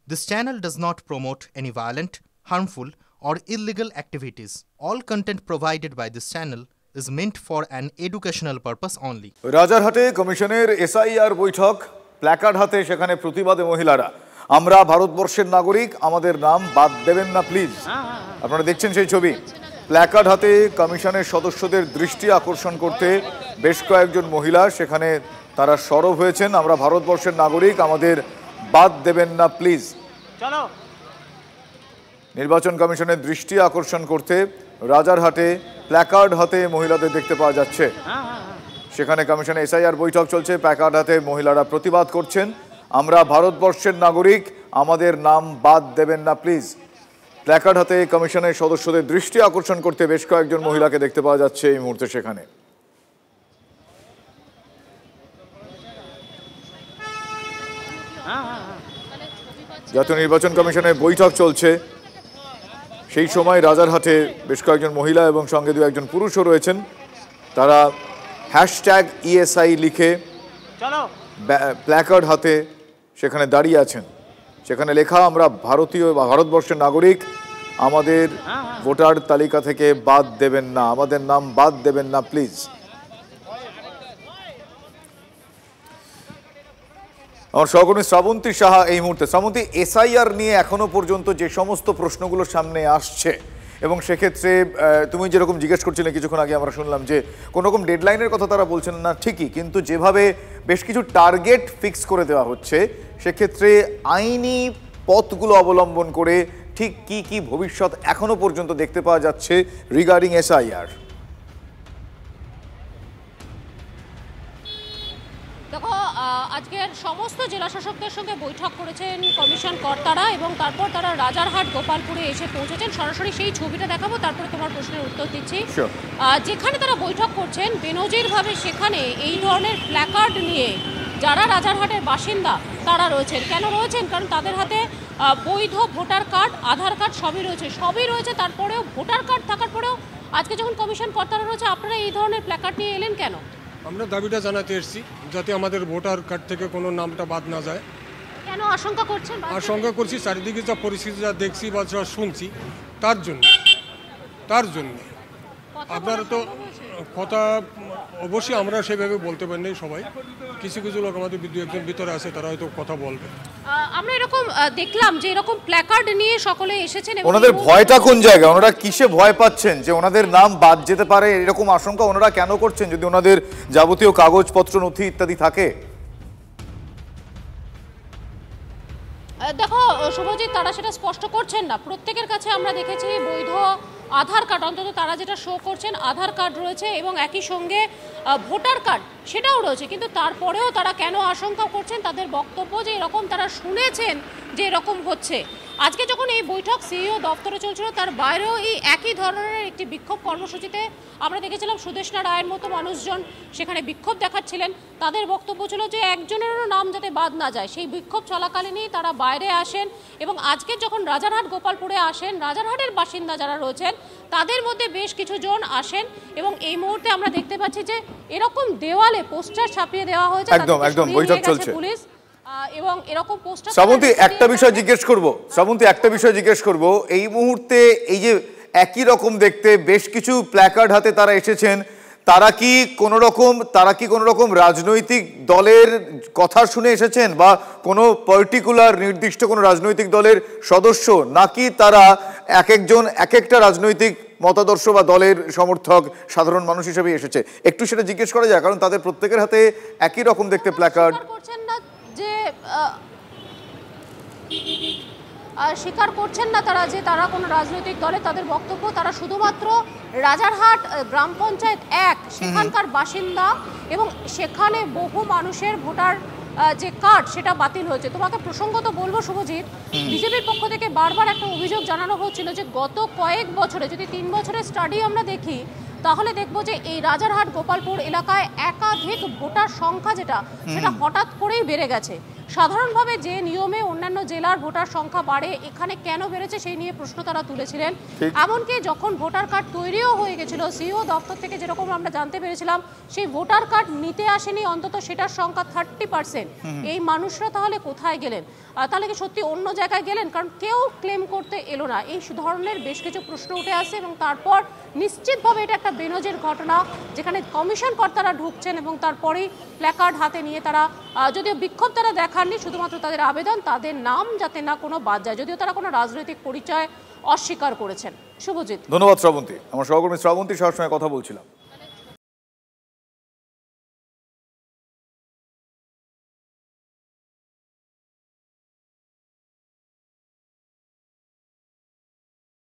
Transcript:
This channel does not promote any violent, harmful, or illegal activities. All content provided by this channel is meant for an educational purpose only. রাজারহাটে কমিশনের SIR বৈঠক, placard হাতে সেখানে প্রতিবাদে মহিলারা। আমরা ভারতবর্ষের নাগরিক, আমাদের নাম বাদ দেবেন না প্লিজ। আপনারা দেখছেন সেই ছবি। প্ল্যাকার্ড হাতে কমিশনের সদস্যদের দৃষ্টি আকর্ষণ করতে বেশ কয়েকজন মহিলা সেখানে তারা সরব হয়েছেন। আমরা ভারতবর্ষের নাগরিক, আমাদের বাদ দেবেন না প্লিজ। চলো। নির্বাচন কমিশনের দৃষ্টি আকর্ষণ করতে রাজারহাটে প্ল্যাকার্ড হাতে মহিলাদের দেখতে পাওয়া যাচ্ছে। সেখানে কমিশনে এসআইআর বৈঠক চলছে, প্ল্যাকার্ড হাতে মহিলারা প্রতিবাদ করছেন। আমরা ভারতবর্ষের নাগরিক, আমাদের নাম বাদ দেবেন না প্লিজ। প্ল্যাকার্ড হাতে কমিশনের সদস্যদের দৃষ্টি আকর্ষণ করতে বেশ কয়েকজন মহিলাকে দেখতে পাওয়া যাচ্ছে এই মুহূর্তে সেখানে। জাতীয় নির্বাচন কমিশনের বৈঠক চলছে, সেই সময় রাজারহাটে বেশ কয়েকজন মহিলা এবং সঙ্গে দু একজন পুরুষও রয়েছেন। তারা #ESI লিখে প্ল্যাকার্ড হাতে সেখানে দাঁড়িয়ে আছেন। সেখানে লেখা, আমরা ভারতীয় বা ভারতবর্ষের নাগরিক, আমাদের ভোটার তালিকা থেকে বাদ দেবেন না, আমাদের নাম বাদ দেবেন না প্লিজ। আমার সহকর্মী শ্রাবন্তী সাহা এই মুহূর্তে। শ্রাবন্তী, এসআইআর নিয়ে এখনো পর্যন্ত যে সমস্ত প্রশ্নগুলো সামনে আসছে, এবং সেক্ষেত্রে তুমি যেরকম জিজ্ঞেস করছিলে কিছুক্ষণ আগে, আমরা শুনলাম যে কোনো রকম ডেডলাইনের কথা তারা বলছেন না ঠিকই, কিন্তু যেভাবে বেশ কিছু টার্গেট ফিক্স করে দেওয়া হচ্ছে, সেক্ষেত্রে আইনি পথগুলো অবলম্বন করে ঠিক কি কি ভবিষ্যৎ এখনো পর্যন্ত দেখতে পাওয়া যাচ্ছে রিগার্ডিং এসআইআর? দেখো, আজকের সমস্ত জেলা শাসকদের সঙ্গে বৈঠক করেছেন কমিশন কর্তারা, এবং তারপর তারা রাজারহাট গোপালপুরে এসে পৌঁছেছেন। সরাসরি সেই ছবিটা দেখাবো, তারপরে তোমার প্রশ্নের উত্তর দিচ্ছি। যেখানে তারা বৈঠক করছেন, বেনজিরভাবে সেখানে এই ধরনের প্ল্যাকার্ড নিয়ে যারা রাজারহাটের বাসিন্দা তারা রয়েছেন। কেন রয়েছেন? কারণ তাদের হাতে বৈধ ভোটার কার্ড, আধার কার্ড সবই রয়েছে। তারপরেও ভোটার কার্ড থাকার পরেও আজকে যখন কমিশন কর্তারা রয়েছে, আপনারা এই ধরনের প্ল্যাকার্ড নিয়ে এলেন কেন? আমরা দাবিটা জানাতে এসেছি যাতে আমাদের ভোটার কার্ড থেকে কোনো নামটা বাদ না যায়। কেন আশঙ্কা করছেন? আশঙ্কা করছি চারিদিকে যা পরিস্থিতি যা দেখছি বা যা শুনছি, তার জন্য আপনারা তো কথা অবশ্যই আমরা সেভাবে বলতে পারিনি সবাই, কিছু কিছু লোক আমাদের একজন ভিতরে আছে, তারা হয়তো কথা বলবে। আমরা এরকম দেখলাম যে এরকম প্ল্যাকার্ড নিয়ে সকলে এসেছেন। ওনাদের ভয়টা কোন জায়গায়? ওনারা কিসে ভয় পাচ্ছেন যে ওনাদের নাম বাদ যেতে পারে, এরকম আশঙ্কা ওনারা কেন করছেন যদি ওনাদের যাবতীয় কাগজপত্র নথি ইত্যাদি থাকে? দেখো শুভজিৎ, তারা সেটা স্পষ্ট করছেন না। প্রত্যেকের কাছে আমরা দেখেছি বৈধ আধার কার্ড, অন্তত তারা যেটা শো করছেন আধার কার্ড রয়েছে, এবং একই সঙ্গে ভোটার কার্ড সেটাও রয়েছে। কিন্তু তারপরেও তারা কেন আশঙ্কা করছেন? তাদের বক্তব্য যে এরকম তারা শুনেছেন যে এরকম হচ্ছে। আজকে যখন এই বৈঠক সিইও দপ্তরে চলছিল, তার বাইরেও এই একই ধরনের একটি বিক্ষোভ কর্মসূচিতে আমরা দেখেছিলাম সুদেষ্ণা রায়ের মতো মানুষজন সেখানে বিক্ষোভ দেখাচ্ছিলেন। তাদের বক্তব্য ছিল যে একজনেরও নাম যাতে বাদ না যায়। সেই বিক্ষোভ চলাকালীনই তারা বাইরে আসেন, এবং আজকে যখন রাজারহাট গোপালপুরে আসেন, রাজারহাটের বাসিন্দা যারা রয়েছেন তাদের মধ্যে বেশ কিছু জন আসেন, এবং এই মুহূর্তে আমরা দেখতে পাচ্ছি যে এরকম দেওয়ালে পোস্টার ছাপিয়ে দেওয়া হয়েছে। একদম বৈঠক চলছে পুলিশ, এবং এরকম পোস্টার। শ্রাবন্তী, একটা বিষয় জিজ্ঞেস করব, এই মুহূর্তে এই যে একই রকম দেখতে বেশ কিছু প্ল্যাকার্ড হাতে তারা এসেছেন, তারা কি কোনো রকম রাজনৈতিক দলের কথা শুনে এসেছেন, বা কোনো পার্টিকুলার নির্দিষ্ট কোনো রাজনৈতিক দলের সদস্য, নাকি তারা এক একটা রাজনৈতিক মতাদর্শ বা দলের সমর্থক সাধারণ মানুষ হিসেবে এসেছে? একটু সেটা জিজ্ঞেস করা যায়, কারণ তাদের প্রত্যেকের হাতে একই রকম দেখতে প্ল্যাকার্ড। স্বীকার করছেন না তারা যে তারা কোনো রাজনৈতিক দলে, তাদের বক্তব্য তারা শুধুমাত্র রাজারহাট গ্রাম পঞ্চায়েত 1 সেখানকার বাসিন্দা, এবং সেখানে বহু মানুষের ভোটার যে কার্ড সেটা বাতিল হয়েছে। তোমাকে প্রসঙ্গত বলবো শুভজিৎ, বিজেপির পক্ষ থেকে বারবার একটা অভিযোগ জানানো হচ্ছিল যে গত কয়েক বছরে, যদি 3 বছরের স্টাডি আমরা দেখি, তাহলে দেখবো যে এই রাজারহাট গোপালপুর এলাকায় একাধিক ভোটার সংখ্যা সেটা হঠাৎ করেই বেড়ে গেছে। সাধারণভাবে যে নিয়মে অন্যান্য জেলার ভোটার সংখ্যা বাড়ে, এখানে কেন বেড়েছে সেই নিয়ে প্রশ্ন তারা তুলেছিলেন। এমনকি যখন ভোটার কার্ড তৈরিও হয়ে গেছিল, সিইও দপ্তর থেকে যেরকম আমরা জানতে পেরেছিলাম, সেই ভোটার কার্ড নিতে আসেনি অন্তত সেটার সংখ্যা 30%। এই মানুষরা তাহলে কোথায় গেলেন? তাহলে কি সত্যি অন্য জায়গায় গেলেন? কারণ কেউ ক্লেম করতে এলো না। এই ধরনের বেশ কিছু প্রশ্ন উঠে আসে এবং তারপর নিশ্চিতভাবে এটা একটা বেনজির ঘটনা, যেখানে কমিশন কর্তারা ঢুকছেন এবং তারপরেই প্ল্যাকার্ড হাতে নিয়ে তারা, যদিও বিক্ষোভ তারা দেখাননি, শুধুমাত্র তাদের আবেদন তাদের নাম যাতে না কোনো বাদ যায়, যদিও তারা কোনো রাজনৈতিক পরিচয় অস্বীকার করেছেন। শুভজিৎ, ধন্যবাদ শ্রাবন্তী। আমার সহকর্মী শ্রাবন্তী সবার সঙ্গে কথা বলছিলাম।